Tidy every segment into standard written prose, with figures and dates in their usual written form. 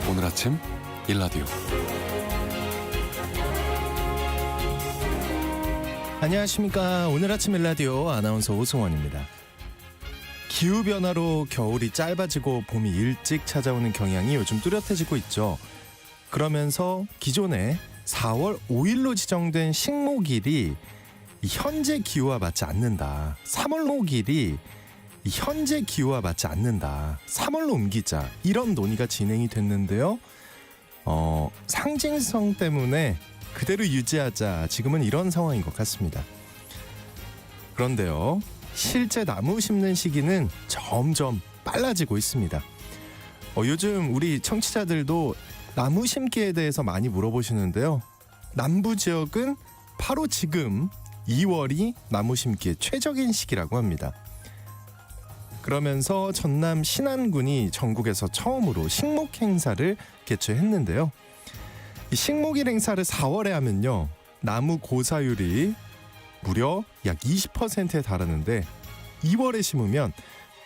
오늘 아침 일라디오. 안녕하십니까. 오늘 아침 일라디오 아나운서 오승원입니다. 기후변화로 겨울이 짧아지고 봄이 일찍 찾아오는 경향이 요즘 뚜렷해지고 있죠. 그러면서 기존에 4월 5일로 지정된 식목일이 현재 기후와 맞지 않는다. 3월 목일이 현재 기후와 맞지 않는다. 3월로 옮기자. 이런 논의가 진행이 됐는데요. 상징성 때문에 그대로 유지하자. 지금은 이런 상황인 것 같습니다. 그런데요, 실제 나무 심는 시기는 점점 빨라지고 있습니다. 요즘 우리 청취자들도 나무 심기에 대해서 많이 물어보시는데요. 남부 지역은 바로 지금 2월이 나무 심기의 최적인 시기라고 합니다. 그러면서 전남 신안군이 전국에서 처음으로 식목 행사를 개최했는데요. 이 식목일 행사를 4월에 하면요, 나무 고사율이 무려 약 20%에 달하는데 2월에 심으면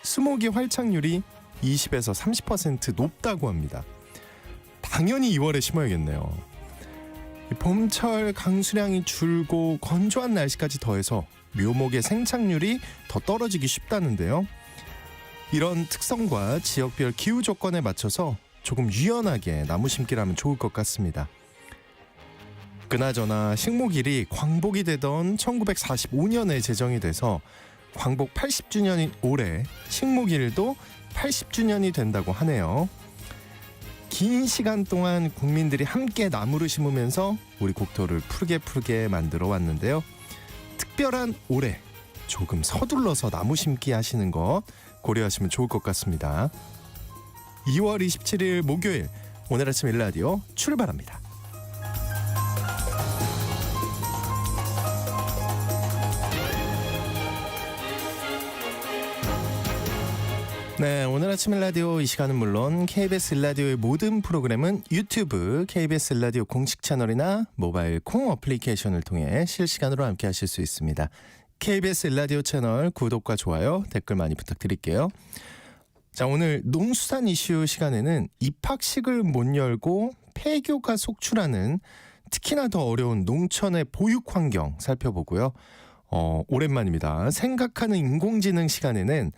수목이 활착률이 20에서 30% 높다고 합니다. 당연히 2월에 심어야겠네요. 봄철 강수량이 줄고 건조한 날씨까지 더해서 묘목의 생착률이 더 떨어지기 쉽다는데요. 이런 특성과 지역별 기후 조건에 맞춰서 조금 유연하게 나무 심기를 하면 좋을 것 같습니다. 그나저나 식목일이 광복이 되던 1945년에 제정이 돼서 광복 80주년인 올해 식목일도 80주년이 된다고 하네요. 긴 시간 동안 국민들이 함께 나무를 심으면서 우리 국토를 푸르게 만들어 왔는데요. 특별한 올해 조금 서둘러서 나무 심기 하시는 것 고려하시면 좋을 것 같습니다. 2월 27일 목요일 오늘 아침 일라디오 출발합니다. 네, 오늘 아침 일라디오 이 시간은 물론 KBS 일라디오의 모든 프로그램은 유튜브 KBS 일라디오 공식 채널이나 모바일 콩 어플리케이션을 통해 실시간으로 함께 하실 수 있습니다. KBS 일라디오 채널 구독과 좋아요, 댓글 많이 부탁드릴게요. 자, 오늘 농수산 이슈 시간에는 입학식을 못 열고 폐교가 속출하는 특히나 더 어려운 농촌의 보육 환경 살펴보고요. 오랜만입니다. 생각하는 인공지능 시간에는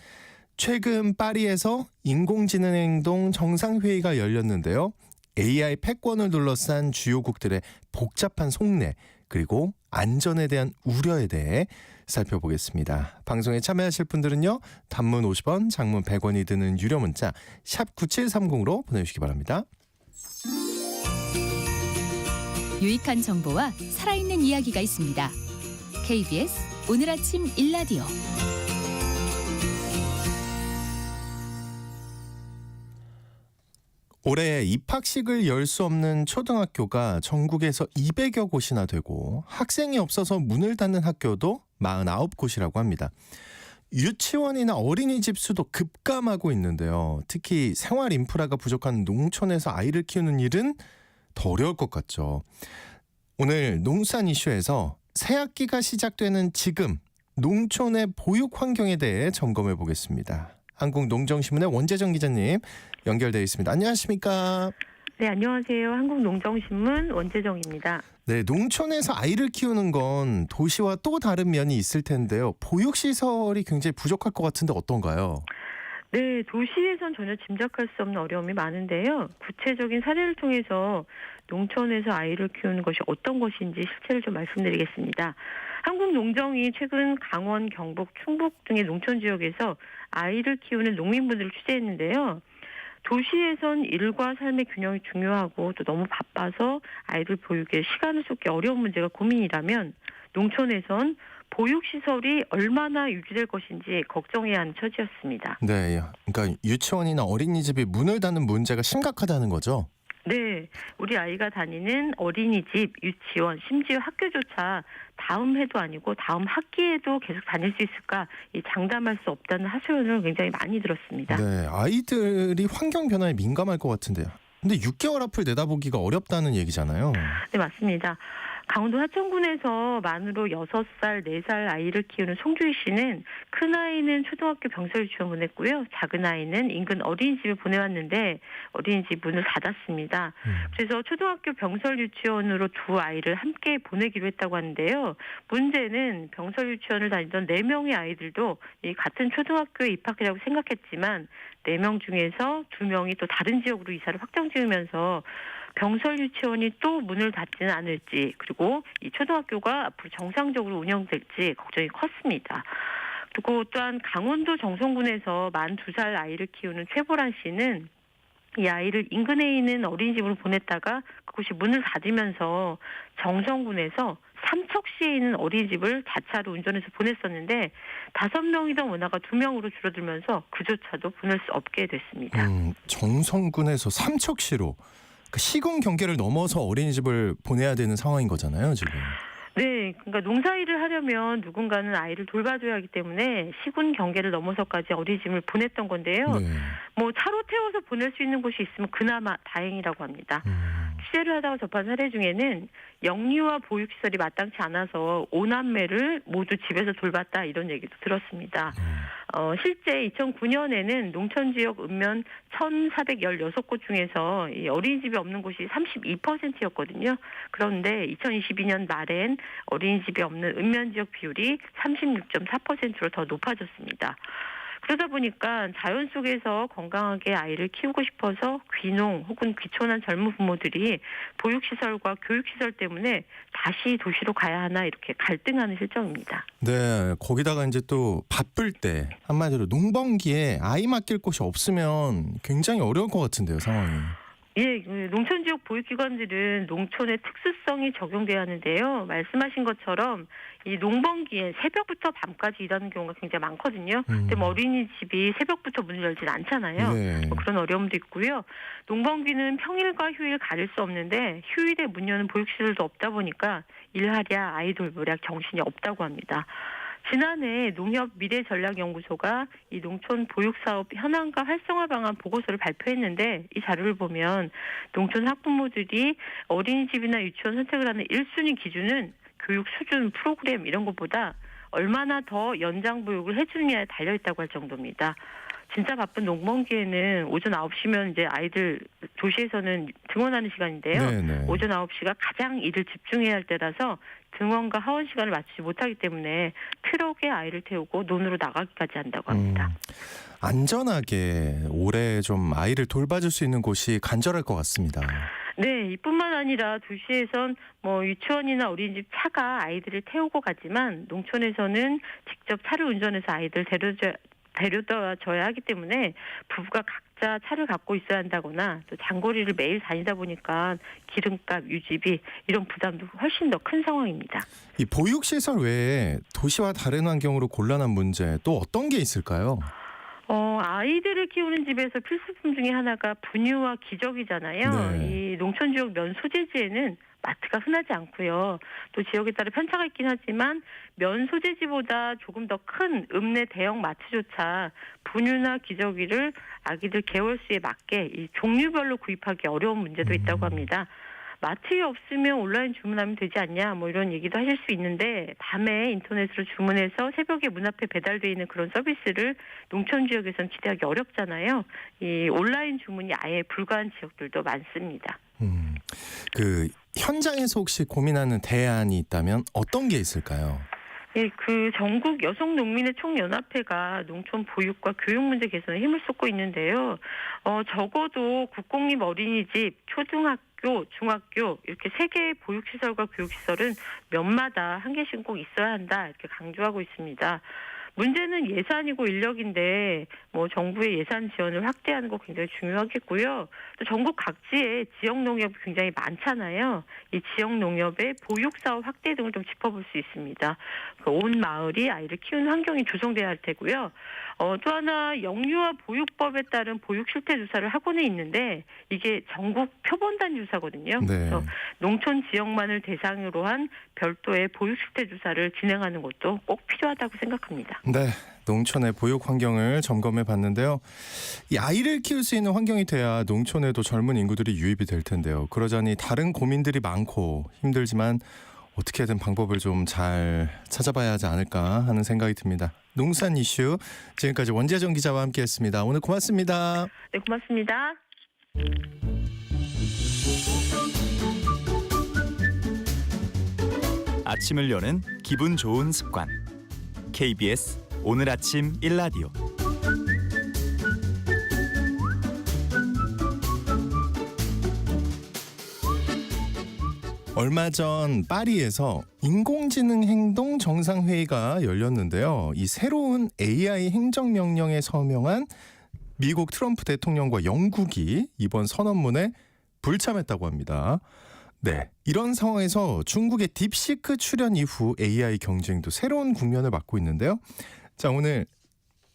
최근 파리에서 인공지능 행동 정상회의가 열렸는데요. AI 패권을 둘러싼 주요국들의 복잡한 속내 그리고 안전에 대한 우려에 대해 살펴보겠습니다. 방송에 참여하실 분들은요, 단문 50원, 장문 100원이 드는 유료 문자 샵 9730으로 보내주시기 바랍니다. 유익한 정보와 살아있는 이야기가 있습니다. KBS 오늘 아침 일라디오. 올해 입학식을 열 수 없는 초등학교가 전국에서 200여 곳이나 되고 학생이 없어서 문을 닫는 학교도 49곳이라고 합니다. 유치원이나 어린이집 수도 급감하고 있는데요. 특히 생활 인프라가 부족한 농촌에서 아이를 키우는 일은 더 어려울 것 같죠. 오늘 농수산 이슈에서 새학기가 시작되는 지금 농촌의 보육 환경에 대해 점검해 보겠습니다. 한국농정신문의 원재정 기자님 연결되어 있습니다. 안녕하십니까? 네, 안녕하세요. 한국농정신문 원재정입니다. 네, 농촌에서 아이를 키우는 건 도시와 또 다른 면이 있을 텐데요. 보육시설이 굉장히 부족할 것 같은데 어떤가요? 네, 도시에선 전혀 짐작할 수 없는 어려움이 많은데요. 구체적인 사례를 통해서 농촌에서 아이를 키우는 것이 어떤 것인지 실체를 좀 말씀드리겠습니다. 한국농정이 최근 강원, 경북, 충북 등의 농촌 지역에서 아이를 키우는 농민분들을 취재했는데요. 도시에선 일과 삶의 균형이 중요하고 또 너무 바빠서 아이들 보육에 시간을 쏟기 어려운 문제가 고민이라면 농촌에선 보육시설이 얼마나 유지될 것인지 걱정해야 하는 처지였습니다. 네, 그러니까 유치원이나 어린이집이 문을 닫는 문제가 심각하다는 거죠? 네, 우리 아이가 다니는 어린이집, 유치원, 심지어 학교조차 다음 해도 아니고 다음 학기에도 계속 다닐 수 있을까 장담할 수 없다는 하소연을 굉장히 많이 들었습니다. 네, 아이들이 환경 변화에 민감할 것 같은데요. 근데 6개월 앞을 내다보기가 어렵다는 얘기잖아요. 네, 맞습니다. 강원도 하천군에서 만으로 6살, 4살 아이를 키우는 송주희 씨는 큰 아이는 초등학교 병설 유치원 보냈고요. 작은 아이는 인근 어린이집에 보내왔는데 어린이집 문을 닫았습니다. 그래서 초등학교 병설 유치원으로 두 아이를 함께 보내기로 했다고 하는데요. 문제는 병설 유치원을 다니던 4명의 아이들도 이 같은 초등학교에 입학이라고 생각했지만 4명 중에서 2명이 또 다른 지역으로 이사를 확정 지으면서 병설 유치원이 또 문을 닫지는 않을지 그리고 이 초등학교가 앞으로 정상적으로 운영될지 걱정이 컸습니다. 그리고 또한 강원도 정선군에서 만 2살 아이를 키우는 최보란 씨는 이 아이를 인근에 있는 어린이집으로 보냈다가 그곳이 문을 닫으면서 정선군에서 삼척시에 있는 어린이집을 자차로 운전해서 보냈었는데 5명이던 원화가 2명으로 줄어들면서 그조차도 보낼 수 없게 됐습니다. 정선군에서 삼척시로 그 시군 경계를 넘어서 어린이집을 보내야 되는 상황인 거잖아요, 지금. 네, 그러니까 농사일을 하려면 누군가는 아이를 돌봐줘야 하기 때문에 시군 경계를 넘어서까지 어린이집을 보냈던 건데요. 네. 뭐 차로 태워서 보낼 수 있는 곳이 있으면 그나마 다행이라고 합니다. 취재를 하다가 접한 사례 중에는 영유아 보육시설이 마땅치 않아서 5남매를 모두 집에서 돌봤다 이런 얘기도 들었습니다. 실제 2009년에는 농촌지역 읍면 1,416곳 중에서 이 어린이집이 없는 곳이 32%였거든요. 그런데 2022년 말엔 어린이집이 없는 읍면지역 비율이 36.4%로 더 높아졌습니다. 그러다 보니까 자연 속에서 건강하게 아이를 키우고 싶어서 귀농 혹은 귀촌한 젊은 부모들이 보육시설과 교육시설 때문에 다시 도시로 가야 하나 이렇게 갈등하는 실정입니다. 네, 거기다가 이제 또 바쁠 때 한마디로 농번기에 아이 맡길 곳이 없으면 굉장히 어려울 것 같은데요, 상황이. 예, 농촌지역 보육기관들은 농촌의 특수성이 적용돼야 하는데요. 말씀하신 것처럼 이 농번기에 새벽부터 밤까지 일하는 경우가 굉장히 많거든요. 근데 뭐 어린이집이 새벽부터 문을 열진 않잖아요. 네. 뭐 그런 어려움도 있고요. 농번기는 평일과 휴일 가릴 수 없는데 휴일에 문 여는 보육시설도 없다 보니까 일하랴 아이 돌보랴 정신이 없다고 합니다. 지난해 농협미래전략연구소가 이 농촌 보육사업 현황과 활성화 방안 보고서를 발표했는데 이 자료를 보면 농촌 학부모들이 어린이집이나 유치원 선택을 하는 1순위 기준은 교육 수준, 프로그램 이런 것보다 얼마나 더 연장 보육을 해주느냐에 달려있다고 할 정도입니다. 진짜 바쁜 농번기에는 오전 9시면 이제 아이들 도시에서는 등원하는 시간인데요. 네네. 오전 9시가 가장 일을 집중해야 할 때라서 등원과 하원 시간을 맞추지 못하기 때문에 트럭에 아이를 태우고 논으로 나가기까지 한다고 합니다. 안전하게 오래 좀 아이를 돌봐줄 수 있는 곳이 간절할 것 같습니다. 네, 이뿐만 아니라 도시에선 뭐 유치원이나 어린이집 차가 아이들을 태우고 가지만 농촌에서는 직접 차를 운전해서 아이들 데려다 줘야 하기 때문에 부부가 각자 차를 갖고 있어야 한다거나 또 장거리를 매일 다니다 보니까 기름값, 유지비 이런 부담도 훨씬 더 큰 상황입니다. 이 보육시설 외에 도시와 다른 환경으로 곤란한 문제 또 어떤 게 있을까요? 아이들을 키우는 집에서 필수품 중에 하나가 분유와 기저귀잖아요. 네. 이 농촌 지역 면 소재지에는 마트가 흔하지 않고요. 또 지역에 따라 편차가 있긴 하지만 면 소재지보다 조금 더 큰 읍내 대형 마트조차 분유나 기저귀를 아기들 개월수에 맞게 이 종류별로 구입하기 어려운 문제도 있다고 합니다. 마트에 없으면 온라인 주문하면 되지 않냐 뭐 이런 얘기도 하실 수 있는데 밤에 인터넷으로 주문해서 새벽에 문 앞에 배달돼 있는 그런 서비스를 농촌 지역에서는 기대하기 어렵잖아요. 이 온라인 주문이 아예 불가한 지역들도 많습니다. 그 현장에서 혹시 고민하는 대안이 있다면 어떤 게 있을까요? 예, 그 전국 여성 농민의 총연합회가 농촌 보육과 교육 문제 개선에 힘을 쏟고 있는데요. 적어도 국공립 어린이집, 초등학교, 중학교 이렇게 3개의 보육시설과 교육시설은 면마다 한 개씩은 꼭 있어야 한다 이렇게 강조하고 있습니다. 문제는 예산이고 인력인데 뭐 정부의 예산 지원을 확대하는 거 굉장히 중요하겠고요. 또 전국 각지에 지역 농협이 굉장히 많잖아요. 이 지역 농협의 보육 사업 확대 등을 좀 짚어볼 수 있습니다. 온 마을이 아이를 키우는 환경이 조성돼야 할 테고요. 또 하나 영유아 보육법에 따른 보육 실태 조사를 하고는 있는데 이게 전국 표본단 조사거든요. 네. 그래서 농촌 지역만을 대상으로 한 별도의 보육 실태 조사를 진행하는 것도 꼭 필요하다고 생각합니다. 네, 농촌의 보육 환경을 점검해 봤는데요. 이 아이를 키울 수 있는 환경이 돼야 농촌에도 젊은 인구들이 유입이 될 텐데요. 그러자니 다른 고민들이 많고 힘들지만 어떻게든 방법을 좀 잘 찾아봐야 하지 않을까 하는 생각이 듭니다. 농수산 이슈 지금까지 원재정 기자와 함께했습니다. 오늘 고맙습니다. 네, 고맙습니다. 아침을 여는 기분 좋은 습관. KBS 오늘 아침 일라디오. 얼마 전 파리에서 인공지능 행동 정상회의가 열렸는데요. 이 새로운 AI 행정명령에 서명한 미국 트럼프 대통령과 영국이 이번 선언문에 불참했다고 합니다. 네, 이런 상황에서 중국의 딥시크 출현 이후 AI 경쟁도 새로운 국면을 맞고 있는데요. 자, 오늘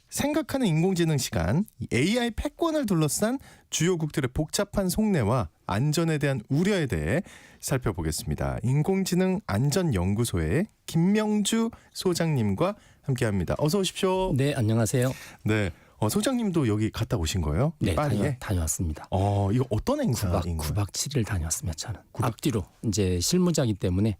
생각하는 인공지능 시간, AI 패권을 둘러싼 주요국들의 복잡한 속내와 안전에 대한 우려에 대해 살펴보겠습니다. 인공지능 안전연구소의 김명주 소장님과 함께합니다. 어서 오십시오. 네, 안녕하세요. 네, 소장님도 여기 갔다 오신 거예요? 네, 파리에? 다녀왔습니다. 이거 어떤 행사인 거예요? 9박 7일 다녀왔습니다. 저는 앞뒤로 이제 실무자기 때문에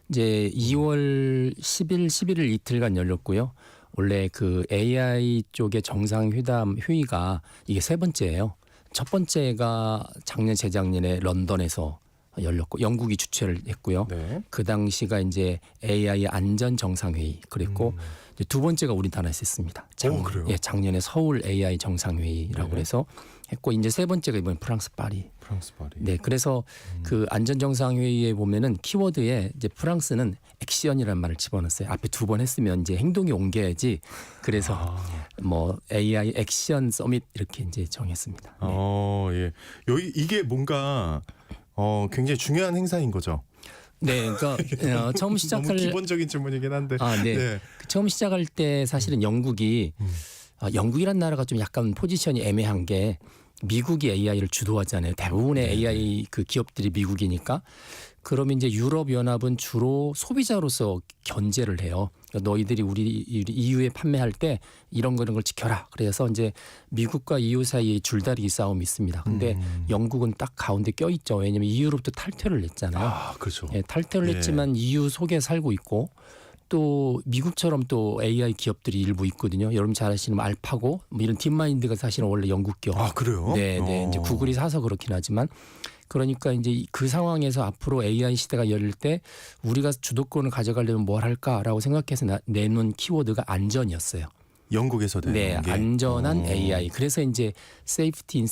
이제 2월 10일, 11일 이틀간 열렸고요. 원래 그 AI 쪽의 정상회담 회의가 이게 세 번째예요. 첫 번째가 작년 재작년에 런던에서 열렸고 영국이 주최를 했고요. 네. 그 당시가 이제 AI 안전 정상회의 그랬고 이제 두 번째가 우리나라에서 했습니다. 그래요? 예, 작년에 서울 AI 정상회의라고 네. 해서 했고 이제 세 번째가 이번 프랑스 파리. 프랑스 파리. 네, 그래서 그 안전 정상회의에 보면은 키워드에 이제 프랑스는 액션이라는 말을 집어넣었어요. 앞에 두 번 했으면 이제 행동이 옮겨야지. 그래서 뭐 AI 액션 서밋 이렇게 이제 정했습니다. 네. 예. 여기 이게 뭔가 굉장히 중요한 행사인 거죠. 네, 그러니까 처음 시작할 너무 기본적인 질문이긴 한데. 네. 네. 처음 시작할 때 사실은 영국이 영국이란 나라가 좀 약간 포지션이 애매한 게 미국이 AI를 주도하잖아요. 대부분의 AI 그 기업들이 미국이니까. 그러면 이제 유럽 연합은 주로 소비자로서 견제를 해요. 그러니까 너희들이 우리 EU에 판매할 때 이런 걸 지켜라. 그래서 이제 미국과 EU 사이에 줄다리기 싸움이 있습니다. 근데 영국은 딱 가운데 껴 있죠. 왜냐하면 EU로부터 탈퇴를 했잖아요. 그렇죠. 예, 탈퇴를 했지만 EU 속에 살고 있고 또 미국처럼 또 AI 기업들이 일부 있거든요. 여러분 잘 아시는 알파고 뭐 이런 딥마인드가 사실은 원래 영국 기업. 그래요? 네. 이제 구글이 사서 그렇긴 하지만 그러니까 이제 그 상황에서 앞으로 AI 시대가 열릴 때 우리가 주도권을 가져가려면 뭘 할까라고 생각해서 내놓은 키워드가 안전이었어요. 영국에서 네, 게. 안전한 AI. 그래서 이제 세이프티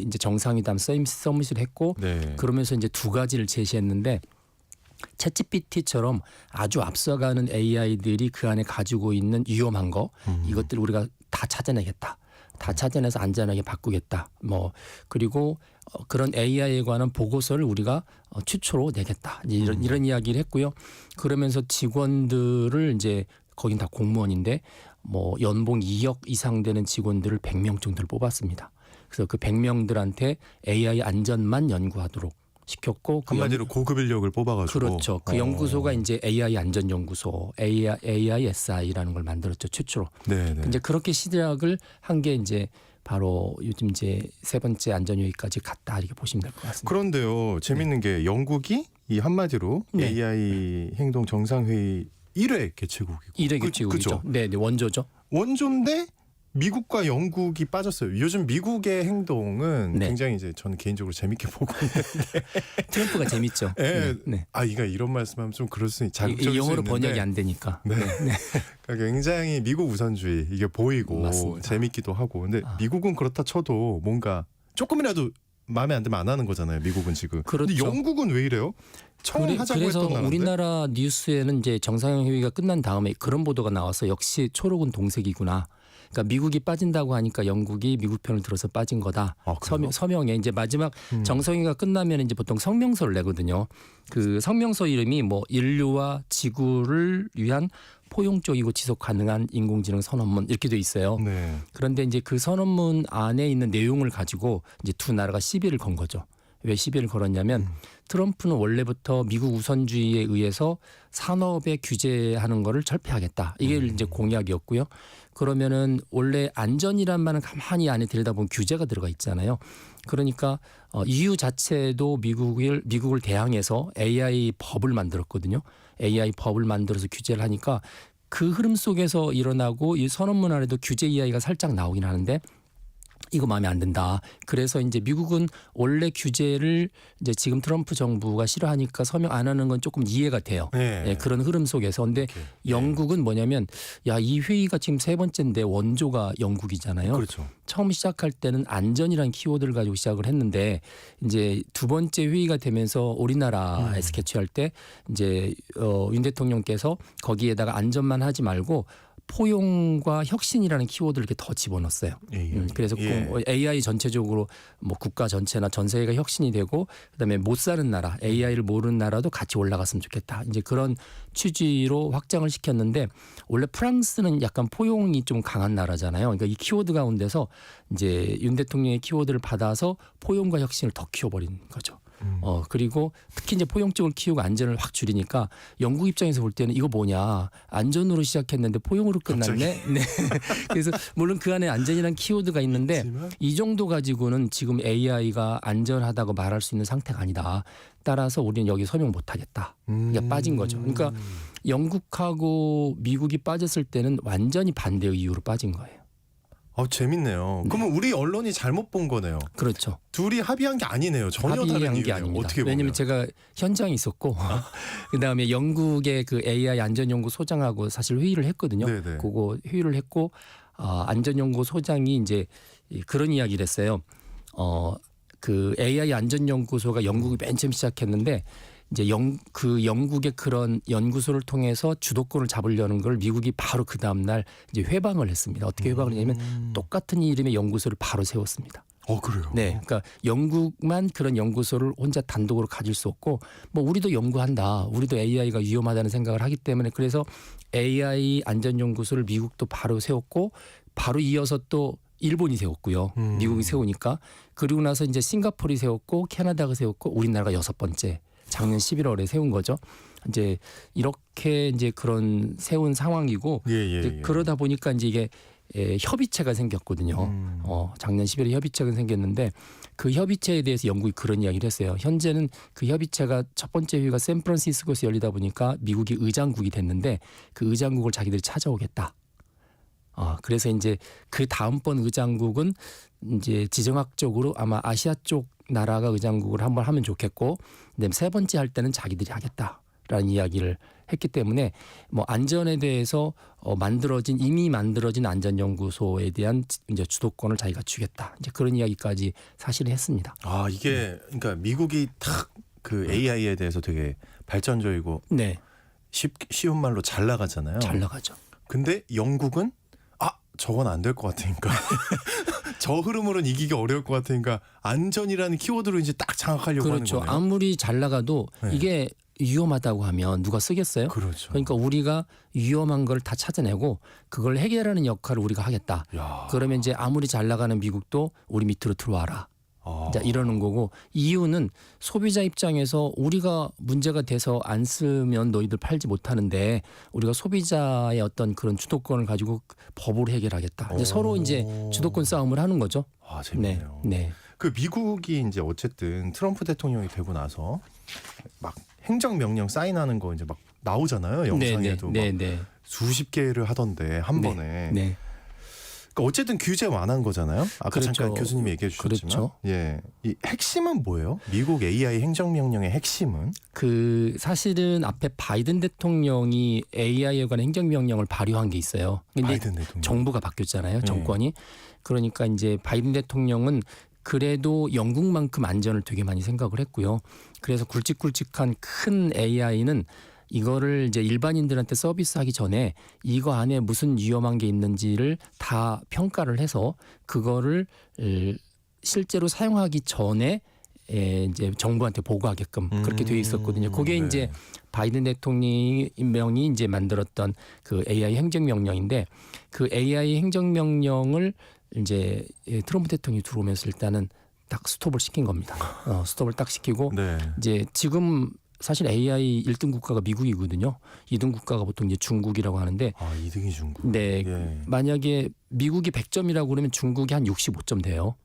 이제 정상회담 서밋을 했고 네. 그러면서 이제 두 가지를 제시했는데 챗GPT처럼 아주 앞서가는 AI들이 그 안에 가지고 있는 위험한 거 이것들 우리가 다 찾아내겠다. 다 찾아내서 안전하게 바꾸겠다. 뭐 그리고 그런 AI에 관한 보고서를 우리가 최초로 내겠다. 이제 이런 이야기를 했고요. 그러면서 직원들을 이제 거긴 다 공무원인데 뭐 연봉 2억 이상 되는 직원들을 100명 정도를 뽑았습니다. 그래서 그 100명들한테 AI 안전만 연구하도록 시켰고 한마디로 고급 인력을 뽑아가지고. 그렇죠. 그 연구소가 이제 AI 안전연구소 AISI라는 걸 만들었죠. 최초로. 네. 이제 그렇게 시작을 한 게 이제 바로 요즘 이제 세 번째 안전회의까지 갔다 이렇게 보시면 될 것 같습니다. 그런데요, 재밌는 게 영국이 이 한마디로 네. AI 행동 정상회의 1회 개최국이고. 1회 개최국이죠. 네, 원조죠. 원조인데 미국과 영국이 빠졌어요. 요즘 미국의 행동은 네. 굉장히 이제 저는 개인적으로 재밌게 보고 있는데. 트럼프가 재밌죠. 네. 네. 이가 이런 말씀하면 좀 그럴 수 자극적일 이 영어로 수 있는데. 번역이 안 되니까. 네. 그러니까 굉장히 미국 우선주의 이게 보이고 맞습니다. 재밌기도 하고. 근데 미국은 그렇다 쳐도 뭔가 조금이라도 마음에 안 들면 안 하는 거잖아요. 미국은 지금. 근데 그렇죠. 영국은 왜 이래요? 처음 하자고 그래서 했던 나라인데. 우리나라 뉴스에는 이제 정상회의가 끝난 다음에 그런 보도가 나와서 역시 초록은 동색이구나. 그러니까 미국이 빠진다고 하니까 영국이 미국 편을 들어서 빠진 거다. 그래요? 서명에 이제 마지막 정상회의가 끝나면 이제 보통 성명서를 내거든요. 그 성명서 이름이 뭐 인류와 지구를 위한 포용적이고 지속 가능한 인공지능 선언문 이렇게 돼 있어요. 네. 그런데 이제 그 선언문 안에 있는 내용을 가지고 이제 두 나라가 시비를 건 거죠. 왜 시비를 걸었냐면 트럼프는 원래부터 미국 우선주의에 의해서 산업에 규제하는 거를 철폐하겠다. 이게 이제 공약이었고요. 그러면은 원래 안전이란 말은 가만히 안에 들여다보면 규제가 들어가 있잖아요. 그러니까 EU 자체도 미국을 대항해서 AI 법을 만들었거든요. AI 법을 만들어서 규제를 하니까 그 흐름 속에서 일어나고 이 선언문 안에도 규제 이야기가 살짝 나오긴 하는데 이거 마음에 안 든다. 그래서 이제 미국은 원래 규제를 이제 지금 트럼프 정부가 싫어하니까 서명 안 하는 건 조금 이해가 돼요. 네. 예, 그런 흐름 속에서. 근데 오케이. 영국은 뭐냐면 야, 이 회의가 지금 세 번째인데 원조가 영국이잖아요. 그렇죠. 처음 시작할 때는 안전이라는 키워드를 가지고 시작을 했는데 이제 두 번째 회의가 되면서 우리나라에서 개최할 때 이제 윤 대통령께서 거기에다가 안전만 하지 말고 포용과 혁신이라는 키워드를 이렇게 더 집어넣었어요. 그래서 AI 전체적으로 뭐 국가 전체나 전 세계가 혁신이 되고 그다음에 못 사는 나라, AI를 모르는 나라도 같이 올라갔으면 좋겠다. 이제 그런 취지로 확장을 시켰는데 원래 프랑스는 약간 포용이 좀 강한 나라잖아요. 그러니까 이 키워드 가운데서 이제 윤 대통령의 키워드를 받아서 포용과 혁신을 더 키워버린 거죠. 그리고 특히 이제 포용 쪽을 키우고 안전을 확 줄이니까 영국 입장에서 볼 때는 이거 뭐냐 안전으로 시작했는데 포용으로 끝났네. 네. 그래서 물론 그 안에 안전이라는 키워드가 있는데 이 정도 가지고는 지금 AI가 안전하다고 말할 수 있는 상태가 아니다. 따라서 우리는 여기 서명 못하겠다. 이게 빠진 거죠. 그러니까 영국하고 미국이 빠졌을 때는 완전히 반대의 이유로 빠진 거예요. 재밌네요. 그러면 우리 언론이 잘못 본 거네요. 그렇죠. 둘이 합의한 게 아니네요. 전혀 다른 합의한 게 이유네요. 아닙니다. 어떻게 보면. 왜냐하면 제가 현장에 있었고 그다음에 영국의 그 AI 안전연구소장하고 사실 회의를 했거든요. 네네. 그거 회의를 했고 안전연구소장이 이제 그런 이야기를 했어요. 그 AI 안전연구소가 영국이 맨 처음 시작했는데 이제 그 영국의 그런 연구소를 통해서 주도권을 잡으려는 걸 미국이 바로 그 다음 날 이제 회방을 했습니다. 어떻게 회방을 했냐면 똑같은 이름의 연구소를 바로 세웠습니다. 그래요? 네, 그러니까 영국만 그런 연구소를 혼자 단독으로 가질 수 없고 뭐 우리도 연구한다. 우리도 AI가 위험하다는 생각을 하기 때문에 그래서 AI 안전연구소를 미국도 바로 세웠고 바로 이어서 또 일본이 세웠고요. 미국이 세우니까 그리고 나서 이제 싱가포르이 세웠고 캐나다가 세웠고 우리나라가 6번째. 작년 11월에 세운 거죠. 이제 이렇게 이제 그런 세운 상황이고 이제 그러다 보니까 이제 이게 협의체가 생겼거든요. 작년 11월에 협의체가 생겼는데 그 협의체에 대해서 영국이 그런 이야기를 했어요. 현재는 그 협의체가 첫 번째 회의가 샌프란시스코에서 열리다 보니까 미국이 의장국이 됐는데 그 의장국을 자기들이 찾아오겠다. 그래서 이제 그 다음번 의장국은 이제 지정학적으로 아마 아시아 쪽 나라가 의장국을 한번 하면 좋겠고, 그다음에 세 번째 할 때는 자기들이 하겠다라는 이야기를 했기 때문에 뭐 안전에 대해서 이미 만들어진 안전연구소에 대한 이제 주도권을 자기가 주겠다. 이제 그런 이야기까지 사실은 했습니다. 이게 그러니까 미국이 탁 그 AI에 대해서 되게 발전적이고 네, 쉬운 말로 잘 나가잖아요. 잘 나가죠. 근데 영국은 저건 안 될 것 같으니까 저 흐름으로는 이기기 어려울 것 같으니까 안전이라는 키워드로 이제 딱 장악하려고 그렇죠. 하는 거네요. 아무리 잘 나가도 네. 이게 위험하다고 하면 누가 쓰겠어요? 그렇죠. 그러니까 우리가 위험한 걸 다 찾아내고 그걸 해결하는 역할을 우리가 하겠다. 야. 그러면 이제 아무리 잘 나가는 미국도 우리 밑으로 들어와라. 자, 이러는 거고, 이유는 소비자 입장에서 우리가 문제가 돼서 안 쓰면 너희들 팔지 못하는데 우리가 소비자의 어떤 그런 주도권을 가지고 법으로 해결하겠다. 이제 서로 이제 주도권 싸움을 하는 거죠. 재밌네요. 네. 그 미국이 이제 어쨌든 트럼프 대통령이 되고 나서 막 행정명령 사인하는 거 이제 막 나오잖아요. 영상에도 네, 막 네. 수십 개를 하던데 한 네, 번에. 네. 그러니까 어쨌든 규제 완화한 거잖아요. 아까 그렇죠. 잠깐 교수님이 얘기해 주셨지만, 그렇죠. 예, 이 핵심은 뭐예요? 미국 AI 행정명령의 핵심은? 그 사실은 앞에 바이든 대통령이 AI에 관한 행정명령을 발효한 게 있어요. 근데 바이든 대통령. 정부가 바뀌었잖아요. 네. 정권이. 그러니까 이제 바이든 대통령은 그래도 영국만큼 안전을 되게 많이 생각을 했고요. 그래서 굵직굵직한 큰 AI는 이거를 이제 일반인들한테 서비스하기 전에 이거 안에 무슨 위험한 게 있는지를 다 평가를 해서 그거를 실제로 사용하기 전에 이제 정부한테 보고하게끔 그렇게 돼 있었거든요. 그게 네. 이제 바이든 대통령이 이제 만들었던 그 AI 행정명령인데 그 AI 행정명령을 이제 트럼프 대통령이 들어오면서 일단은 딱 스톱을 시킨 겁니다. 스톱을 딱 시키고 네. 이제 지금 사실 AI 1등 국가가 미국이거든요. 2등 국가가 보통 이제 중국이라고 하는데 2등이 중국. 네. 예. 만약에 미국이 100점이라고 그러면 중국이 한 65점 돼요.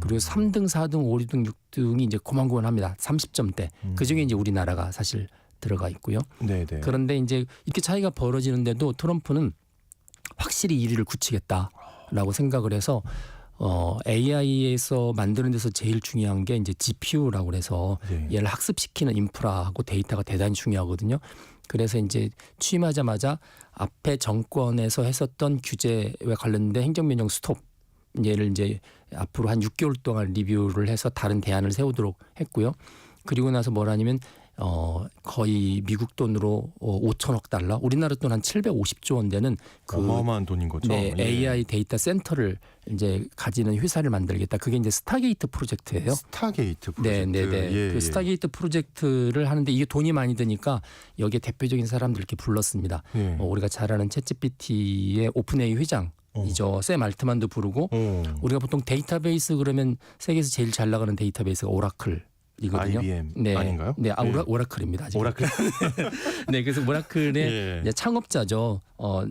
그리고 3등, 4등, 5등, 6등이 이제 고만고만합니다. 30점대. 그중에 이제 우리나라가 사실 들어가 있고요. 네네. 그런데 이제 이렇게 차이가 벌어지는데도 트럼프는 확실히 1위를 굳히겠다라고 생각을 해서 AI에서 만드는 데서 제일 중요한 게 이제 GPU라고 그래서 예. 얘를 학습시키는 인프라하고 데이터가 대단히 중요하거든요. 그래서 이제 취임하자마자 앞에 정권에서 했었던 규제와 관련된 행정명령 스톱 얘를 이제 앞으로 한 6개월 동안 리뷰를 해서 다른 대안을 세우도록 했고요. 그리고 나서 뭐라냐면 거의 미국 돈으로 5천억 달러, 우리나라 돈 한 750조 원 되는 그 어마어마한 돈인 거죠. 네, 예. AI 데이터 센터를 이제 가지는 회사를 만들겠다. 그게 이제 스타게이트 프로젝트예요. 스타게이트 네, 프로젝트. 네, 네. 예, 그 예. 스타게이트 프로젝트를 하는데 이게 돈이 많이 드니까 여기에 대표적인 사람들 이렇게 불렀습니다. 예. 우리가 잘 아는 챗GPT의 오픈AI 회장이죠. 샘 알트만도 부르고 우리가 보통 데이터베이스 그러면 세계에서 제일 잘 나가는 데이터베이스가 오라클. 이거든요. IBM 네, 아닌가요? 네, 예. 오라클입니다. 아직. 오라클. 네, 그래서 오라클의 예. 이제 창업자죠.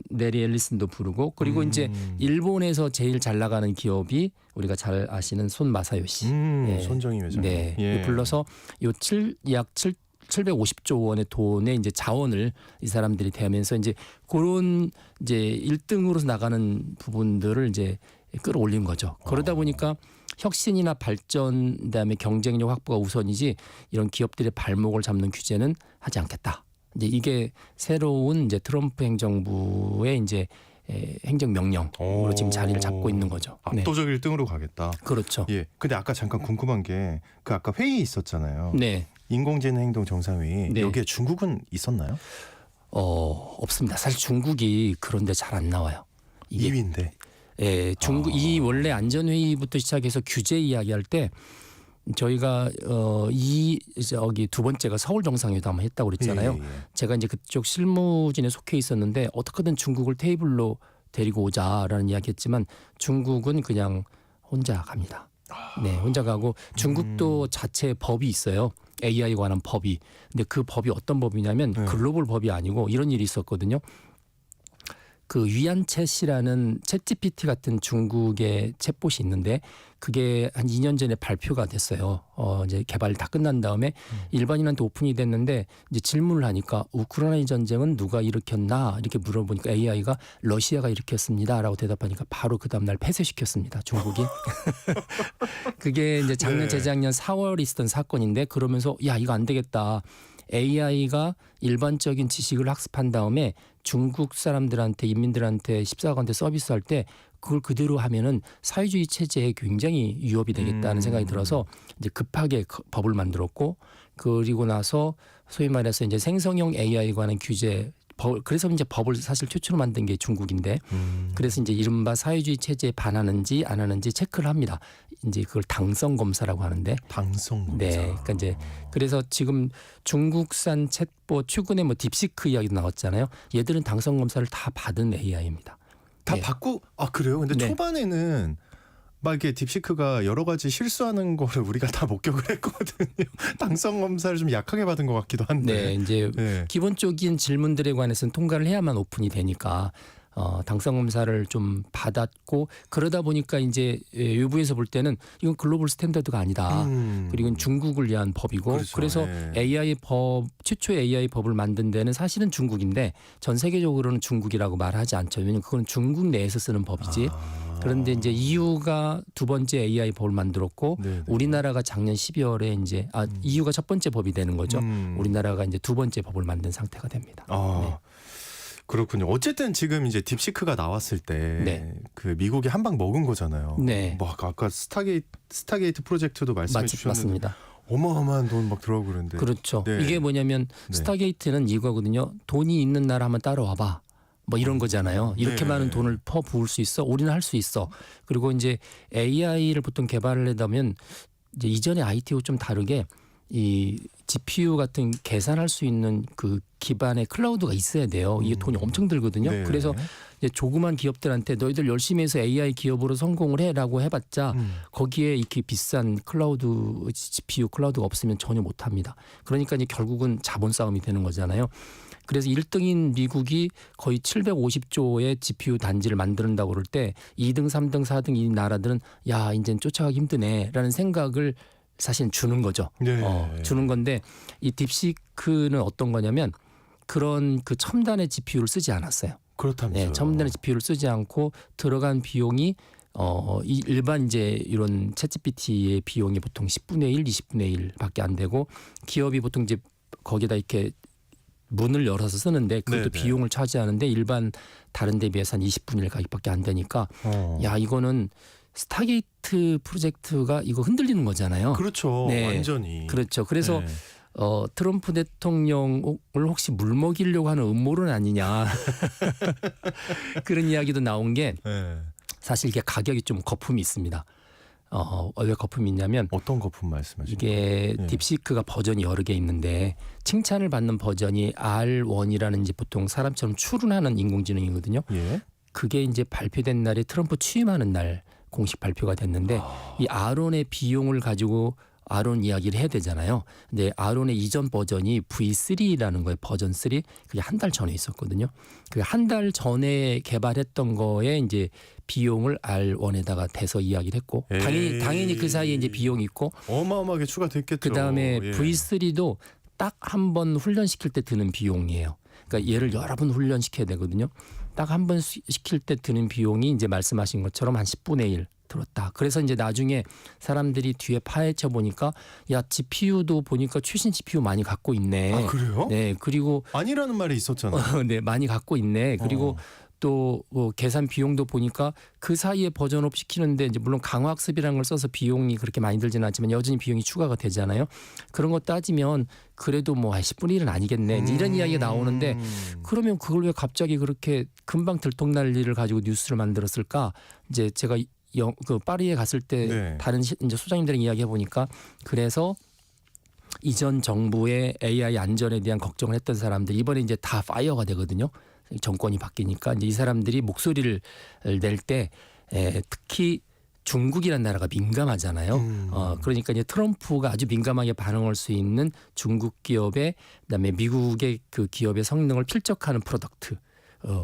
네리 앨리슨도 부르고 그리고 이제 일본에서 제일 잘 나가는 기업이 우리가 잘 아시는 손 마사요시. 예. 손정희 회장. 네, 예. 불러서 약 750조 원의 돈의 이제 자원을 이 사람들이 대하면서 이제 그런 이제 1등으로서 나가는 부분들을 이제 끌어올린 거죠. 그러다 보니까 혁신이나 발전 그다음에 경쟁력 확보가 우선이지 이런 기업들의 발목을 잡는 규제는 하지 않겠다. 이제 이게 새로운 이제 트럼프 행정부의 이제 행정명령으로 지금 자리를 잡고 있는 거죠. 네. 압도적 1등으로 가겠다. 그렇죠. 예. 근데 아까 잠깐 궁금한 게 그 아까 회의 있었잖아요. 네. 인공지능 행동 정상회의. 네. 여기에 중국은 있었나요? 없습니다. 사실 중국이 그런데 잘 안 나와요. 이게 2위인데. 예, 중국 이 원래 안전회의부터 시작해서 규제 이야기할 때 저희가 저기 두 번째가 서울 정상회담을 했다고 그랬잖아요. 예, 예. 제가 이제 그쪽 실무진에 속해 있었는데 어떻게든 중국을 테이블로 데리고 오자라는 이야기했지만 중국은 그냥 혼자 갑니다. 네, 혼자 가고 중국도 자체 법이 있어요. AI 관한 법이. 근데 그 법이 어떤 법이냐면 글로벌 법이 아니고 이런 일이 있었거든요. 그 위안챗이라는 챗GPT 같은 중국의 챗봇이 있는데 그게 한 2년 전에 발표가 됐어요. 이제 개발 다 끝난 다음에 일반인한테 오픈이 됐는데 이제 질문을 하니까 우크라이나 전쟁은 누가 일으켰나 이렇게 물어보니까 AI가 러시아가 일으켰습니다라고 대답하니까 바로 그 다음 날 폐쇄시켰습니다. 중국이. 그게 이제 작년 재작년 4월 있었던 사건인데 그러면서 야 이거 안 되겠다. AI가 일반적인 지식을 학습한 다음에 중국 사람들한테 인민들한테 14억한테 서비스할 때 그걸 그대로 하면은 사회주의 체제에 굉장히 위협이 되겠다는 생각이 들어서 이제 급하게 법을 만들었고 그리고 나서 소위 말해서 이제 생성형 AI 관한 규제 그래서 이제 법을 사실 최초로 만든 게 중국인데 그래서 이제 이른바 사회주의 체제에 반하는지 안 하는지 체크를 합니다. 이제 그걸 당성 검사라고 하는데 당성 검사. 네, 그러니까 이제 그래서 지금 중국산 챗봇 최근에 뭐 딥시크 이야기도 나왔잖아요. 얘들은 당성 검사를 다 받은 AI입니다. 다 네. 받고 그래요? 근데 네. 초반에는 막 이렇게 딥시크가 여러 가지 실수하는 거를 우리가 다 목격을 했거든요. 당성 검사를 좀 약하게 받은 것 같기도 한데. 네, 이제 네. 기본적인 질문들에 관해서는 통과를 해야만 오픈이 되니까 당성 검사를 좀 받았고 그러다 보니까 이제 외부에서 볼 때는 이건 글로벌 스탠다드가 아니다. 그리고 중국을 위한 법이고 그렇죠. 그래서 네. AI 법 최초의 AI 법을 만든 데는 사실은 중국인데 전 세계적으로는 중국이라고 말하지 않죠. 왜냐하면 그건 중국 내에서 쓰는 법이지. 그런데 이제 EU가 두 번째 AI 법을 만들었고 네네. 우리나라가 작년 12월에 이제 EU가 첫 번째 법이 되는 거죠. 우리나라가 이제 두 번째 법을 만든 상태가 됩니다. 그렇군요. 어쨌든 지금 이제 딥시크가 나왔을 때 그 미국이 한 방 먹은 거잖아요. 네. 뭐 아까 스타게이트 프로젝트도 말씀해 주셨는데 맞습니다. 어마어마한 돈 막 들어가고 그러는데. 그렇죠. 네. 이게 뭐냐면 네. 스타게이트는 이거거든요. 돈이 있는 나라 한번 따라와봐. 뭐 이런 거잖아요. 이렇게 네. 많은 돈을 퍼부을 수 있어. 우리는 할 수 있어. 그리고 이제 AI를 보통 개발을 하려면 이제 이전의 IT하고 좀 다르게 이 GPU 같은 계산할 수 있는 그 기반의 클라우드가 있어야 돼요. 이게 돈이 엄청 들거든요. 네. 그래서 이제 조그만 기업들한테 너희들 열심히 해서 AI 기업으로 성공을 해라고 해봤자 거기에 이렇게 비싼 클라우드 GPU 클라우드가 없으면 전혀 못합니다. 그러니까 이제 결국은 자본 싸움이 되는 거잖아요. 그래서 1등인 미국이 거의 750조의 GPU 단지를 만든다고 그럴 때 2등, 3등, 4등 이 나라들은 야 이제는 쫓아가기 힘드네라는 생각을 사실 주는 거죠. 네. 주는 건데 이 딥시크는 어떤 거냐면 그런 그 첨단의 GPU를 쓰지 않았어요. 그렇다면서요. 네, 첨단의 GPU를 쓰지 않고 들어간 비용이 이 일반 이제 이런 챗GPT의 비용이 보통 10분의 1, 20분의 1밖에 안 되고 기업이 보통 이제 거기다 이렇게 문을 열어서 쓰는데 그것도 네네. 비용을 차지하는데 일반 다른 데 비해서 한 20분의 1 가격밖에 안 되니까 야 이거는 스타게이트 프로젝트가 이거 흔들리는 거잖아요. 그렇죠. 네. 완전히. 그렇죠. 그래서 네. 트럼프 대통령을 혹시 물먹이려고 하는 음모론 아니냐 그런 이야기도 나온 게 네. 사실 이게 가격이 좀 거품이 있습니다. 왜 거품이 있냐면 어떤 거품 말씀하시는 이게 네. 딥시크가 버전이 여러 개 있는데 칭찬을 받는 버전이 R1이라는 이제 보통 사람처럼 추론하는 인공지능이거든요. 예. 그게 이제 발표된 날이 트럼프 취임하는 날 공식 발표가 됐는데 이 R1의 비용을 가지고 R1 이야기를 해야 되잖아요. 근데 R1의 이전 버전이 V3라는 거예요. 버전 3. 그게 한 달 전에 있었거든요. 그 한 달 전에 개발했던 거에 이제 비용을 R1에다가 대서 이야기를 했고 당연히 그 사이에 이제 비용이 있고 어마어마하게 추가됐겠죠. 그다음에 예. V3도 딱 한 번 훈련시킬 때 드는 비용이에요. 그러니까 얘를 여러 번 훈련시켜야 되거든요. 딱 한 번 시킬 때 드는 비용이 이제 말씀하신 것처럼 한 10분의 1 들었다. 그래서 이제 나중에 사람들이 뒤에 파헤쳐 보니까 야 GPU도 보니까 최신 GPU 많이 갖고 있네. 아 그래요? 네 그리고 아니라는 말이 있었잖아요. 네 많이 갖고 있네. 그리고 또 계산 비용도 보니까 그 사이에 버전업 시키는데 이제 물론 강화학습이라는 걸 써서 비용이 그렇게 많이 들지는 않지만 여전히 비용이 추가가 되잖아요. 그런 거 따지면 그래도 뭐 10분의 1은 아니겠네. 이제 이런 이야기가 나오는데 그러면 그걸 왜 갑자기 그렇게 금방 들통날 일을 가지고 뉴스를 만들었을까? 이제 제가 그 파리에 갔을 때 네. 다른 이제 소장님들이랑 이야기해 보니까 그래서 이전 정부의 AI 안전에 대한 걱정을 했던 사람들 이번에 이제 다 파이어가 되거든요. 정권이 바뀌니까 이제 이 사람들이 목소리를 낼 때 특히 중국이라는 나라가 민감하잖아요. 그러니까 이제 트럼프가 아주 민감하게 반응할 수 있는 중국 기업의 그다음에 미국의 그 기업의 성능을 필적하는 프로덕트.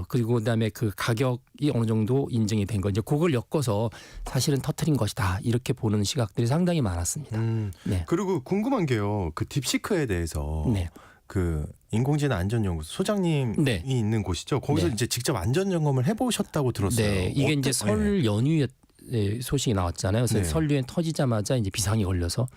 그리고 그다음에 그 가격이 어느 정도 인증이 된 거 이제 그걸 엮어서 사실은 터트린 것이다 이렇게 보는 시각들이 상당히 많았습니다. 네. 그리고 궁금한 게요. 그 딥시크에 대해서 네. 그 인공지능 안전연구소 소장님이 네. 있는 곳이죠. 거기서 네. 이제 직접 안전 점검을 해보셨다고 들었어요. 네, 이게 이제 설 연휴에 소식이 나왔잖아요. 그래서 네. 설류에 터지자마자 이제 비상이 걸려서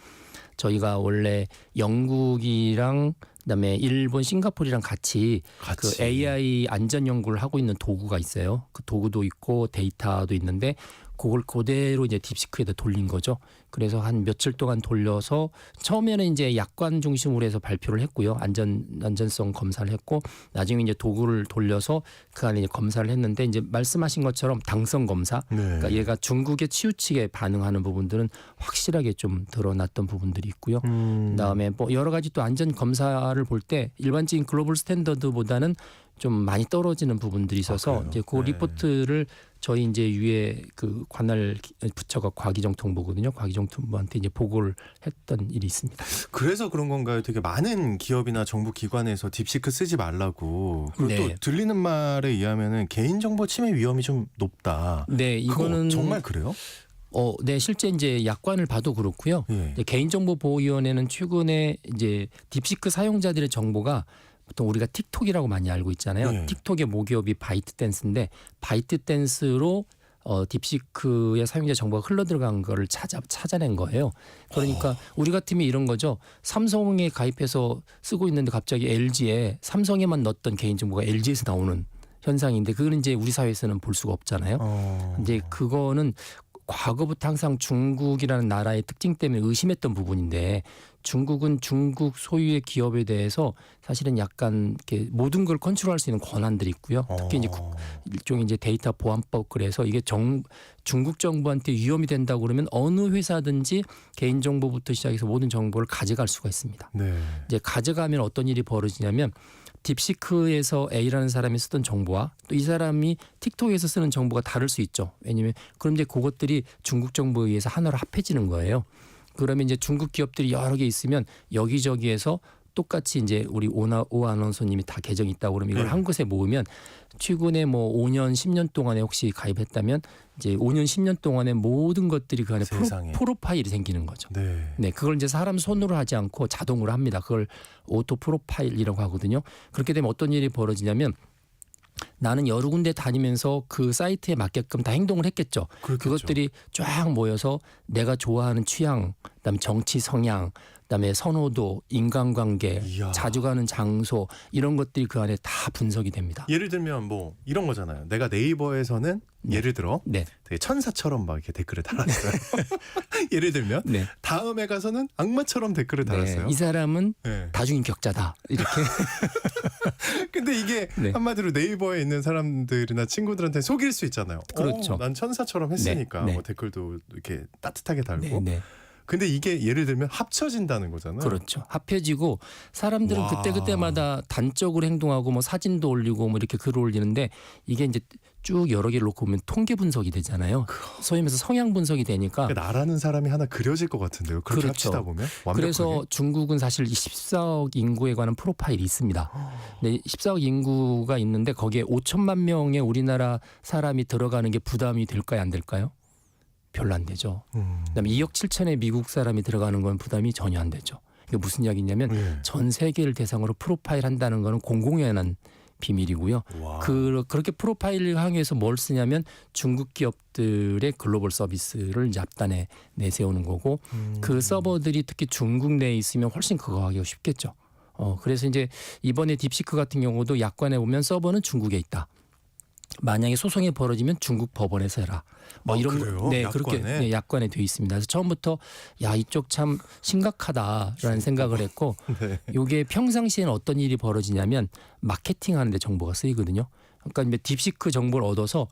저희가 원래 영국이랑 그다음에 일본, 싱가포르랑 같이 그 AI 안전 연구를 하고 있는 도구가 있어요. 그 도구도 있고 데이터도 있는데 그걸 그대로 이제 딥시크에다 돌린 거죠. 그래서 한 며칠 동안 돌려서 처음에는 이제 약관 중심으로 해서 발표를 했고요. 안전성 검사를 했고 나중에 이제 도구를 돌려서 그 안에 이제 검사를 했는데 이제 말씀하신 것처럼 당성 검사. 네. 그러니까 얘가 중국에 치우치게 반응하는 부분들은 확실하게 좀 드러났던 부분들이 있고요. 그다음에 뭐 여러 가지 또 안전 검사를 볼 때 일반적인 글로벌 스탠더드보다는 좀 많이 떨어지는 부분들이 있어서 이제 그 네. 리포트를 저희 이제 위에 그 관할 부처가 과기정통부거든요. 과기정통부한테 이제 보고를 했던 일이 있습니다. 그래서 그런 건가요? 되게 많은 기업이나 정부 기관에서 딥시크 쓰지 말라고. 그리고 네. 또 들리는 말에 의하면은 개인정보 침해 위험이 좀 높다. 네, 이거는 정말 그래요? 네, 실제 이제 약관을 봐도 그렇고요. 예. 개인정보보호위원회는 최근에 이제 딥시크 사용자들의 정보가 보통 우리가 틱톡이라고 많이 알고 있잖아요. 네. 틱톡의 모기업이 바이트댄스인데 바이트댄스로 딥시크의 사용자 정보가 흘러들어간 거를 찾아낸 거예요. 그러니까 우리 같으면 이런 거죠. 삼성에 가입해서 쓰고 있는데 갑자기 LG에 삼성에만 넣었던 개인정보가 LG에서 나오는 현상인데 그거는 이제 우리 사회에서는 볼 수가 없잖아요. 이제 그거는 과거부터 항상 중국이라는 나라의 특징 때문에 의심했던 부분인데 중국은 중국 소유의 기업에 대해서 사실은 약간 이렇게 모든 걸 컨트롤할 수 있는 권한들이 있고요. 특히 이제 일종의 이제 데이터 보안법 그래서 이게 중국 정부한테 위험이 된다고 그러면 어느 회사든지 개인 정보부터 시작해서 모든 정보를 가져갈 수가 있습니다. 네. 이제 가져가면 어떤 일이 벌어지냐면 딥시크에서 A라는 사람이 쓰던 정보와 또 이 사람이 틱톡에서 쓰는 정보가 다를 수 있죠. 왜냐하면 그럼 이제 그것들이 중국 정부에 의해서 하나로 합해지는 거예요. 그러면 이제 중국 기업들이 여러 개 있으면 여기저기에서 똑같이 이제 우리 오 아나운서님이 다 계정이 있다고 그러면 이걸 네. 한 곳에 모으면 최근에 뭐 5년, 10년 동안에 혹시 가입했다면 이제 5년, 10년 동안에 모든 것들이 그 안에 세상에. 프로파일이 생기는 거죠. 네. 네, 그걸 이제 사람 손으로 하지 않고 자동으로 합니다. 그걸 오토 프로파일이라고 하거든요. 그렇게 되면 어떤 일이 벌어지냐면 나는 여러 군데 다니면서 그 사이트에 맞게끔 다 행동을 했겠죠. 그렇겠죠. 그것들이 쫙 모여서 내가 좋아하는 취향, 그다음에 정치 성향, 그다음에 선호도, 인간관계, 이야. 자주 가는 장소 이런 것들이 그 안에 다 분석이 됩니다. 예를 들면 뭐 이런 거잖아요. 내가 네이버에서는 예를 들어 네, 되게 천사처럼 막 이렇게 댓글을 달았어요. 예를 들면 네, 다음에 가서는 악마처럼 댓글을 달았어요. 네. 이 사람은 네. 다중인격자다 이렇게. 근데 이게 네. 한마디로 네이버에 있는 사람들이나 친구들한테 속일 수 있잖아요. 그렇죠. 난 천사처럼 했으니까 네. 뭐 댓글도 이렇게 따뜻하게 달고. 네, 네. 근데 이게 예를 들면 합쳐진다는 거잖아요. 그렇죠. 합해지고 사람들은 와. 그때그때마다 단적으로 행동하고 뭐 사진도 올리고 뭐 이렇게 글을 올리는데 이게 이제 쭉 여러 개를 놓고 보면 통계 분석이 되잖아요. 소위 말해서 성향 분석이 되니까. 그러니까 나라는 사람이 하나 그려질 것 같은데요. 그렇게 그렇죠. 합치다 보면 완벽하게. 그래서 중국은 사실 14억 인구에 관한 프로파일이 있습니다. 네, 14억 인구가 있는데 거기에 5천만 명의 우리나라 사람이 들어가는 게 부담이 될까요? 안 될까요? 별로 안 되죠. 그다음에 2억 7천의 미국 사람이 들어가는 건 부담이 전혀 안 되죠. 이게 무슨 이야기냐면 네. 전 세계를 대상으로 프로파일 한다는 거는 공공연한 비밀이고요. 와. 그렇게 프로파일을 하기 위해서 뭘 쓰냐면 중국 기업들의 글로벌 서비스를 이제 앞단에 내세우는 거고 그 서버들이 특히 중국 내에 있으면 훨씬 그거 하기가 쉽겠죠. 그래서 이제 이번에 딥시크 같은 경우도 약관에 보면 서버는 중국에 있다. 만약에 소송이 벌어지면 중국 법원에서 해라. 뭐 이런 그래요? 네, 약관에? 그렇게 네, 약관에 돼 있습니다. 그래서 처음부터 야 이쪽 참 심각하다라는 생각을 했고 네. 이게 평상시에는 어떤 일이 벌어지냐면 마케팅하는데 정보가 쓰이거든요. 그러니까 이제 딥시크 정보를 얻어서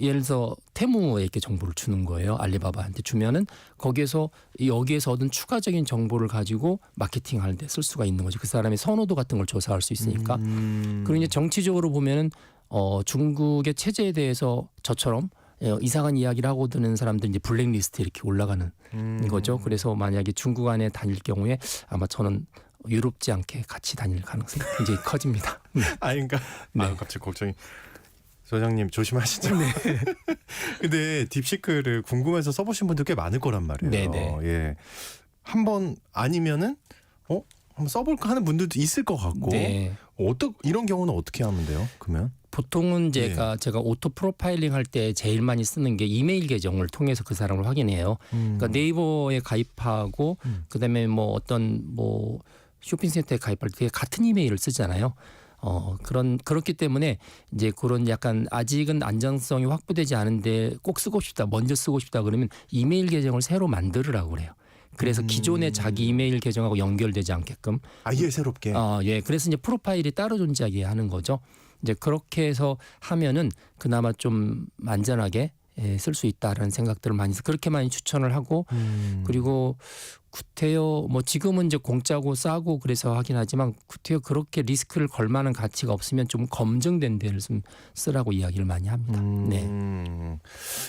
예를 들어서 테무에게 정보를 주는 거예요. 알리바바한테 주면은 거기에서 여기에서 얻은 추가적인 정보를 가지고 마케팅하는 데 쓸 수가 있는 거죠. 그 사람의 선호도 같은 걸 조사할 수 있으니까. 그리고 이제 정치적으로 보면은 중국의 체제에 대해서 저처럼 이상한 이야기를 하고 드는 사람들 이제 블랙리스트에 이렇게 올라가는 거죠. 그래서 만약에 중국 안에 다닐 경우에 아마 저는 유럽지 않게 같이 다닐 가능성이 굉장히 커집니다. 네. 그러니까 네. 갑자기 걱정이. 소장님 조심하시죠. 네. 근데 딥시크를 궁금해서 써보신 분들 꽤 많을 거란 말이에요. 네네. 예. 한번 아니면은 한번 써볼까 하는 분들도 있을 것 같고. 네. 이런 경우는 어떻게 하면 돼요? 그러면? 보통은 제가 오토 프로파일링 할 때 제일 많이 쓰는 게 이메일 계정을 통해서 그 사람을 확인해요. 그러니까 네이버에 가입하고 그다음에 뭐 어떤 뭐 쇼핑센터에 가입할 때 같은 이메일을 쓰잖아요. 그렇기 때문에 이제 그런 약간 아직은 안정성이 확보되지 않은데 꼭 쓰고 싶다, 먼저 쓰고 싶다 그러면 이메일 계정을 새로 만들으라고 그래요. 그래서 기존의 자기 이메일 계정하고 연결되지 않게끔. 아예 새롭게. 예. 그래서 이제 프로파일이 따로 존재하게 하는 거죠. 이제 그렇게 해서 하면은 그나마 좀 안전하게 쓸 수 있다라는 생각들을 많이 그렇게 많이 추천을 하고 그리고 구태여 뭐 지금은 이제 공짜고 싸고 그래서 하긴 하지만 구태여 그렇게 리스크를 걸 만한 가치가 없으면 좀 검증된 데를 좀 쓰라고 이야기를 많이 합니다. 네.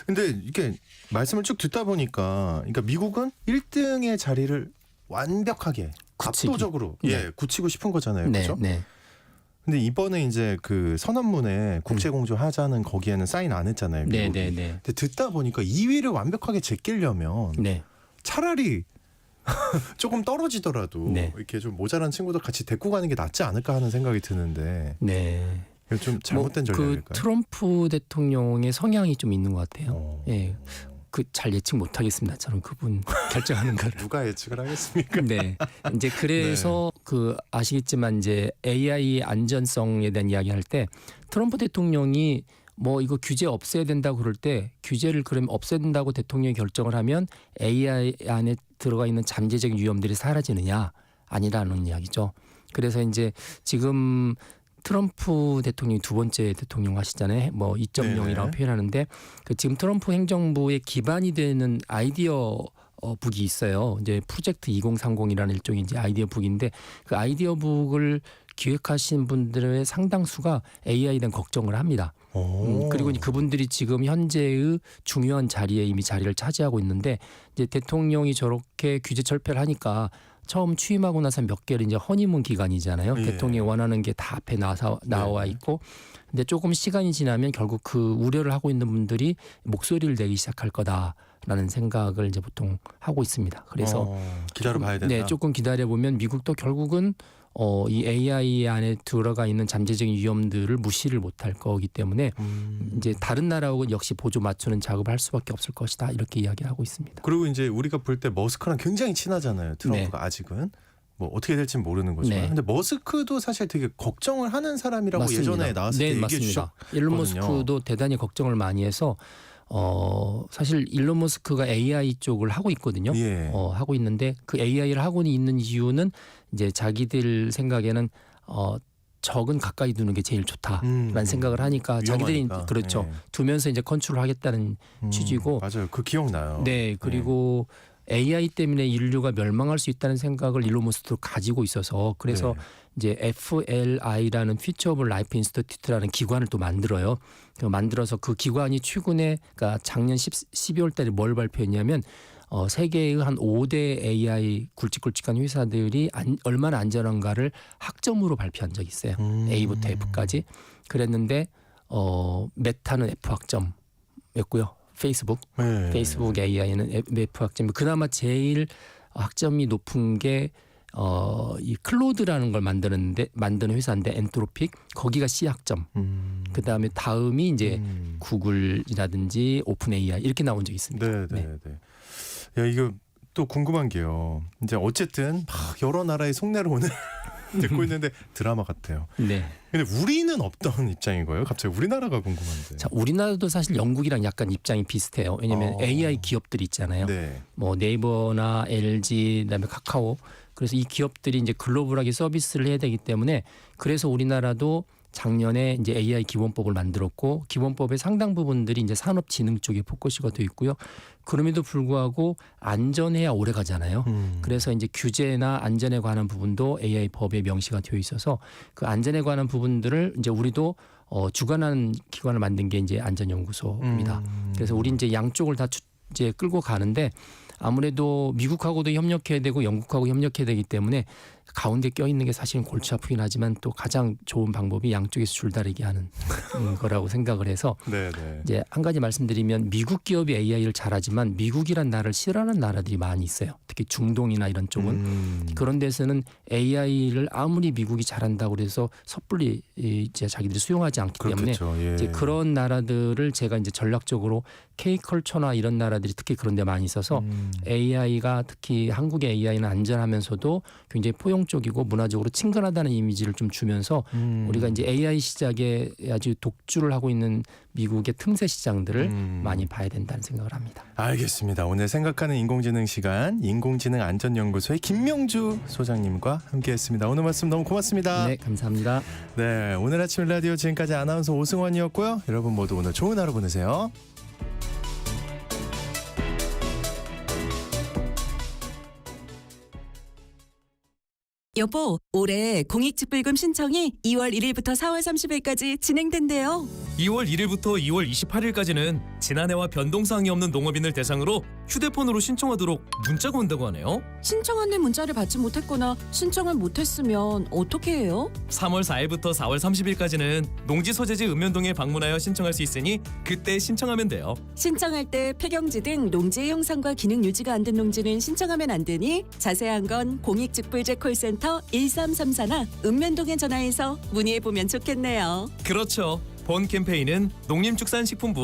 근데 이게 말씀을 쭉 듣다 보니까 그러니까 미국은 1등의 자리를 완벽하게 굳히기. 압도적으로 네. 굳히고 싶은 거잖아요. 네, 그렇죠? 네. 근데 이번에 이제 그 선언문에 국제 공조하자는 거기에는 사인 안 했잖아요. 네, 미국이. 네, 네. 근데 듣다 보니까 2위를 완벽하게 제끼려면 네. 차라리 조금 떨어지더라도 네. 이렇게 좀 모자란 친구들 같이 데리고 가는 게 낫지 않을까 하는 생각이 드는데 네. 이거 좀 잘못된 그 전략일까요? 트럼프 대통령의 성향이 좀 있는 것 같아요. 어. 예. 그 잘 예측 못 하겠습니다. 저는 그분 결정하는 거를. 누가 예측을 하겠습니까? 네. 이제 그래서 그 아시겠지만 이제 AI 안전성에 대한 이야기할 때 트럼프 대통령이 뭐 이거 규제 없애야 된다고 그럴 때 규제를 그러면 없애야 된다고 대통령이 결정을 하면 AI 안에 들어가 있는 잠재적인 위험들이 사라지느냐 아니라는 이야기죠. 그래서 이제 지금 트럼프 대통령이 두 번째 대통령 하시잖아요. 뭐 2.0이라고 표현하는데 그 지금 트럼프 행정부의 기반이 되는 아이디어 북이 있어요. 이제 프로젝트 2030이라는 일종의 이제 아이디어 북인데 그 아이디어 북을 기획하신 분들의 상당수가 AI에 대한 걱정을 합니다. 그리고 그분들이 지금 현재의 중요한 자리에 이미 자리를 차지하고 있는데 이제 대통령이 저렇게 규제 철폐를 하니까 처음 취임하고 나서 몇 개월 이제 허니문 기간이잖아요. 예. 대통령이 원하는 게 다 앞에 나와 있고 근데 조금 시간이 지나면 결국 그 우려를 하고 있는 분들이 목소리를 내기 시작할 거다라는 생각을 이제 보통 하고 있습니다. 그래서 기다려봐야 된다. 네, 조금 기다려 보면 미국도 결국은 이 AI 안에 들어가 있는 잠재적인 위험들을 무시를 못할 거기 때문에 이제 다른 나라하고 역시 보조 맞추는 작업을 할 수밖에 없을 것이다 이렇게 이야기를 하고 있습니다. 그리고 이제 우리가 볼 때 머스크랑 굉장히 친하잖아요. 트럼프가 네. 아직은 뭐 어떻게 될지는 모르는 거지만, 네. 근데 머스크도 사실 되게 걱정을 하는 사람이라고 맞습니다. 예전에 나왔을 네, 때 얘기해 맞습니다. 주셨거든요. 일론 머스크도 대단히 걱정을 많이 해서 사실 일론 머스크가 AI 쪽을 하고 있거든요. 예. 하고 있는데 그 AI를 하고 있는 이유는 이제 자기들 생각에는 적은 가까이 두는 게 제일 좋다라는 생각을 하니까 자기들이 위험하니까. 그렇죠. 예. 두면서 이제 컨트롤하겠다는 취지고 맞아요. 그 기억나요. 네, 그리고 AI 때문에 인류가 멸망할 수 있다는 생각을 일론 머스크도 가지고 있어서 그래서 네. 이제 FLI라는 Future of Life Institute라는 기관을 또 만들어요. 만들어서 그 기관이 최근에 그러니까 작년 12월 달에 뭘 발표했냐면 세계의 한 5대 AI 굵직굵직한 회사들이 얼마나 안전한가를 학점으로 발표한 적이 있어요. A부터 F까지. 그랬는데 메타는 F 학점이었고요. 네. 페이스북 AI는 F 학점. 그나마 제일 학점이 높은 게 이 클로드라는 걸 만드는 회사인데 엔트로픽 거기가 C 학점. 그 다음에 다음이 이제 구글이라든지 오픈 AI 이렇게 나온 적이 있습니다. 네. 야, 이거 또 궁금한 게요. 이제 어쨌든 막 여러 나라의 속내를 오늘 듣고 있는데 드라마 같아요. 네. 근데 우리는 어떤 입장인 거예요? 갑자기 우리나라가 궁금한데. 자, 우리나라도 사실 영국이랑 약간 입장이 비슷해요. 왜냐하면 AI 기업들이 있잖아요. 네. 뭐 네이버나 LG, 그다음에 카카오. 그래서 이 기업들이 이제 글로벌하게 서비스를 해야 되기 때문에 그래서 우리나라도 작년에 이제 AI 기본법을 만들었고 기본법의 상당 부분들이 이제 산업진흥 쪽에 포커스가 돼 있고요. 그럼에도 불구하고 안전해야 오래 가잖아요. 그래서 이제 규제나 안전에 관한 부분도 AI 법에 명시가 되어 있어서 그 안전에 관한 부분들을 이제 우리도 주관하는 기관을 만든 게 이제 안전연구소입니다. 그래서 우리 이제 양쪽을 다 이제 끌고 가는데 아무래도 미국하고도 협력해야 되고 영국하고 협력해야 되기 때문에 가운데 껴있는 게 사실은 골치 아프긴 하지만 또 가장 좋은 방법이 양쪽에서 줄다리기 하는 거라고 생각을 해서 네. 이제 한 가지 말씀드리면 미국 기업이 AI를 잘하지만 미국이란 나라를 싫어하는 나라들이 많이 있어요. 특히 중동이나 이런 쪽은 그런 데서는 AI를 아무리 미국이 잘한다고 그래서 섣불리 이제 자기들이 수용하지 않기 때문에 예. 이제 그런 나라들을 제가 이제 전략적으로 K컬처나 이런 나라들이 특히 그런 데 많이 있어서 AI가 특히 한국의 AI는 안전하면서도 굉장히 포용적이고 문화적으로 친근하다는 이미지를 좀 주면서 우리가 이제 AI 시장에 아주 독주를 하고 있는 미국의 틈새 시장들을 많이 봐야 된다는 생각을 합니다. 알겠습니다. 오늘 생각하는 인공지능 시간 인공지능 안전연구소의 김명주 소장님과 함께했습니다. 오늘 말씀 너무 고맙습니다. 네, 감사합니다. 네, 오늘 아침 라디오 지금까지 아나운서 오승원이었고요. 여러분 모두 오늘 좋은 하루 보내세요. 여보, 올해 공익직불금 신청이 2월 1일부터 4월 30일까지 진행된대요. 2월 1일부터 2월 28일까지는 지난해와 변동사항이 없는 농업인을 대상으로 휴대폰으로 신청하도록 문자가 온다고 하네요. 신청하는 문자를 받지 못했거나 신청을 못했으면 어떻게 해요? 3월 4일부터 4월 30일까지는 농지 소재지 읍면동에 방문하여 신청할 수 있으니 그때 신청하면 돼요. 신청할 때 폐경지 등 농지의 형상과 기능 유지가 안 된 농지는 신청하면 안 되니 자세한 건 공익직불제 콜센터 1334나 읍면동에 전화해서 문의해보면 좋겠네요. 그렇죠. 본 캠페인은 농림축산식품부와